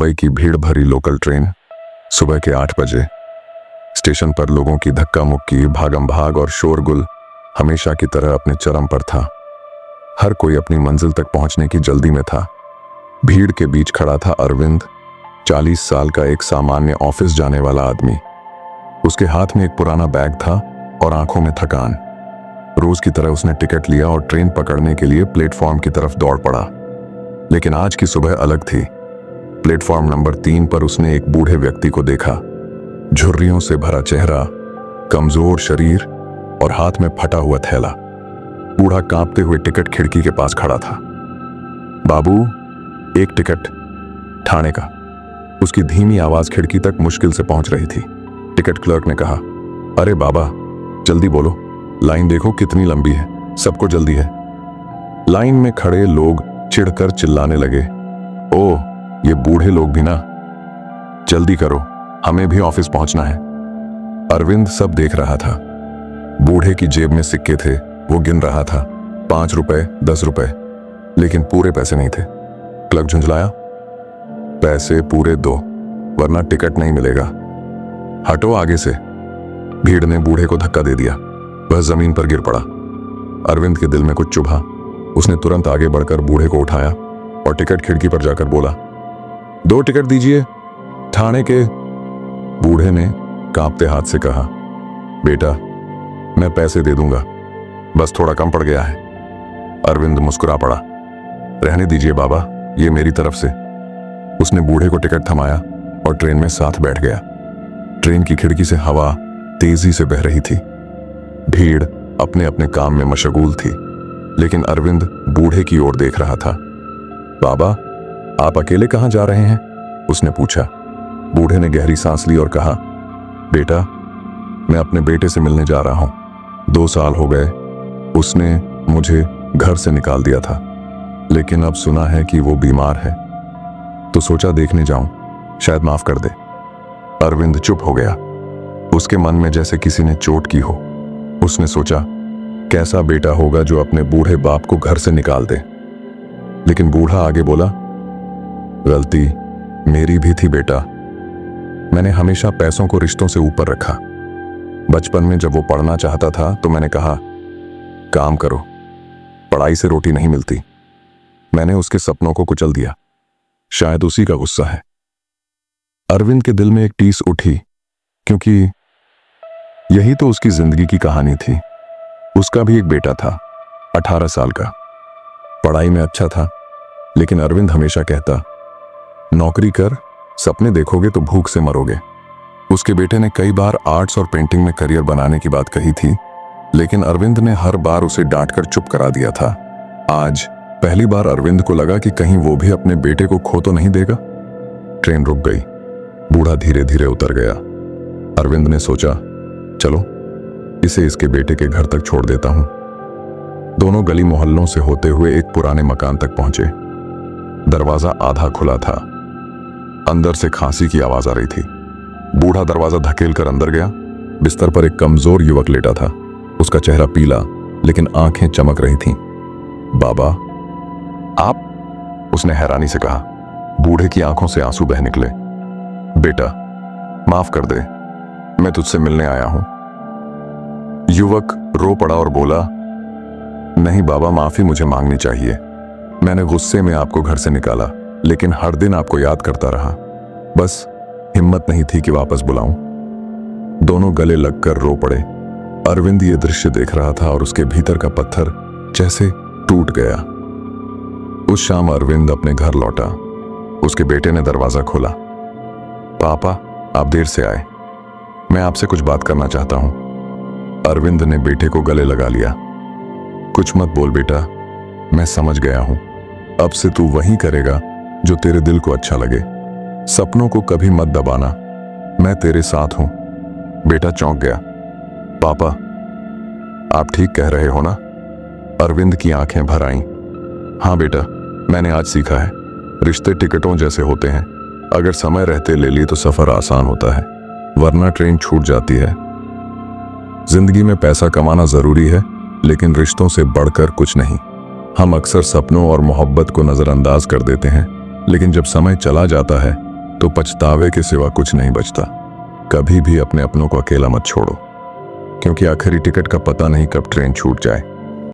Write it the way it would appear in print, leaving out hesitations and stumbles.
मुंबई की भीड़ भरी लोकल ट्रेन सुबह के 8 बजे। स्टेशन पर लोगों की धक्का मुक्की, भागम भाग और शोरगुल हमेशा की तरह अपने चरम पर था। हर कोई अपनी मंजिल तक पहुंचने की जल्दी में था। भीड़ के बीच खड़ा था अरविंद, 40 साल का एक सामान्य ऑफिस जाने वाला आदमी। उसके हाथ में एक पुराना बैग था और आंखों में थकान। रोज की तरह उसने टिकट लिया और ट्रेन पकड़ने के लिए प्लेटफॉर्म की तरफ दौड़ पड़ा। लेकिन आज की सुबह अलग थी। प्लेटफॉर्म नंबर 3 पर उसने एक बूढ़े व्यक्ति को देखा। झुर्रियों से भरा चेहरा, कमजोर शरीर और हाथ में फटा हुआ थैला। बूढ़ा कांपते हुए टिकट खिड़की के पास खड़ा था। बाबू, एक टिकट, ठाणे का। उसकी धीमी आवाज खिड़की तक मुश्किल से पहुंच रही थी। टिकट क्लर्क ने कहा, अरे बाबा, जल्दी बोलो, लाइन देखो कितनी लंबी है, सबको जल्दी है। लाइन में खड़े लोग चिढ़कर चिल्लाने लगे, ओह, ये बूढ़े लोग भी ना, जल्दी करो, हमें भी ऑफिस पहुंचना है। अरविंद सब देख रहा था। बूढ़े की जेब में सिक्के थे, वो गिन रहा था, 5 रुपए, 10 रुपए, लेकिन पूरे पैसे नहीं थे। क्लर्क झुंझलाया, पैसे पूरे दो, वरना टिकट नहीं मिलेगा। हटो आगे से। भीड़ ने बूढ़े को धक्का दे दिया। वह जमीन पर गिर पड़ा। अरविंद के दिल में कुछ चुभा। उसने तुरंत आगे बढ़कर बूढ़े को उठाया और टिकट खिड़की पर जाकर बोला, 2 टिकट दीजिए, ठाणे के। बूढ़े ने कांपते हाथ से कहा, बेटा, मैं पैसे दे दूंगा, बस थोड़ा कम पड़ गया है। अरविंद मुस्कुरा पड़ा, रहने दीजिए बाबा, ये मेरी तरफ से। उसने बूढ़े को टिकट थमाया और ट्रेन में साथ बैठ गया। ट्रेन की खिड़की से हवा तेजी से बह रही थी। भीड़ अपने अपने काम में मशगूल थी, लेकिन अरविंद बूढ़े की ओर देख रहा था। बाबा, आप अकेले कहां जा रहे हैं? उसने पूछा। बूढ़े ने गहरी सांस ली और कहा, बेटा, मैं अपने बेटे से मिलने जा रहा हूं। 2 साल हो गए, उसने मुझे घर से निकाल दिया था, लेकिन अब सुना है कि वो बीमार है, तो सोचा देखने जाऊं, शायद माफ कर दे। अरविंद चुप हो गया। उसके मन में जैसे किसी ने चोट की हो। उसने सोचा, कैसा बेटा होगा जो अपने बूढ़े बाप को घर से निकाल दे। लेकिन बूढ़ा आगे बोला, गलती मेरी भी थी बेटा। मैंने हमेशा पैसों को रिश्तों से ऊपर रखा। बचपन में जब वो पढ़ना चाहता था तो मैंने कहा, काम करो, पढ़ाई से रोटी नहीं मिलती। मैंने उसके सपनों को कुचल दिया। शायद उसी का गुस्सा है। अरविंद के दिल में एक टीस उठी, क्योंकि यही तो उसकी जिंदगी की कहानी थी। उसका भी एक बेटा था, 18 साल का। पढ़ाई में अच्छा था, लेकिन अरविंद हमेशा कहता, नौकरी कर, सपने देखोगे तो भूख से मरोगे। उसके बेटे ने कई बार आर्ट्स और पेंटिंग में करियर बनाने की बात कही थी, लेकिन अरविंद ने हर बार उसे डांटकर चुप करा दिया था। आज पहली बार अरविंद को लगा कि कहीं वो भी अपने बेटे को खो तो नहीं देगा। ट्रेन रुक गई। बूढ़ा धीरे धीरे उतर गया। अरविंद ने सोचा, चलो इसे इसके बेटे के घर तक छोड़ देता हूं। दोनों गली मोहल्लों से होते हुए एक पुराने मकान तक पहुंचे। दरवाजा आधा खुला था। अंदर से खांसी की आवाज आ रही थी। बूढ़ा दरवाजा धकेल कर अंदर गया। बिस्तर पर एक कमजोर युवक लेटा था। उसका चेहरा पीला, लेकिन आंखें चमक रही थीं। बाबा, आप? उसने हैरानी से कहा। बूढ़े की आंखों से आंसू बह निकले। बेटा, माफ कर दे, मैं तुझसे मिलने आया हूं। युवक रो पड़ा और बोला, नहीं बाबा, माफी मुझे मांगनी चाहिए। मैंने गुस्से में आपको घर से निकाला, लेकिन हर दिन आपको याद करता रहा। बस हिम्मत नहीं थी कि वापस बुलाऊं। दोनों गले लगकर रो पड़े। अरविंद ये दृश्य देख रहा था और उसके भीतर का पत्थर जैसे टूट गया। उस शाम अरविंद अपने घर लौटा। उसके बेटे ने दरवाजा खोला। पापा, आप देर से आए, मैं आपसे कुछ बात करना चाहता हूं। अरविंद ने बेटे को गले लगा लिया। कुछ मत बोल बेटा, मैं समझ गया हूं। अब से तू वही करेगा जो तेरे दिल को अच्छा लगे। सपनों को कभी मत दबाना, मैं तेरे साथ हूं। बेटा चौंक गया। पापा, आप ठीक कह रहे हो ना? अरविंद की आंखें भर आईं। हाँ बेटा, मैंने आज सीखा है, रिश्ते टिकटों जैसे होते हैं। अगर समय रहते ले लिए तो सफर आसान होता है, वरना ट्रेन छूट जाती है। जिंदगी में पैसा कमाना जरूरी है, लेकिन रिश्तों से बढ़कर कुछ नहीं। हम अक्सर सपनों और मोहब्बत को नजरअंदाज कर देते हैं, लेकिन जब समय चला जाता है तो पछतावे के सिवा कुछ नहीं बचता। कभी भी अपने अपनों को अकेला मत छोड़ो, क्योंकि आखिरी टिकट का पता नहीं कब ट्रेन छूट जाए।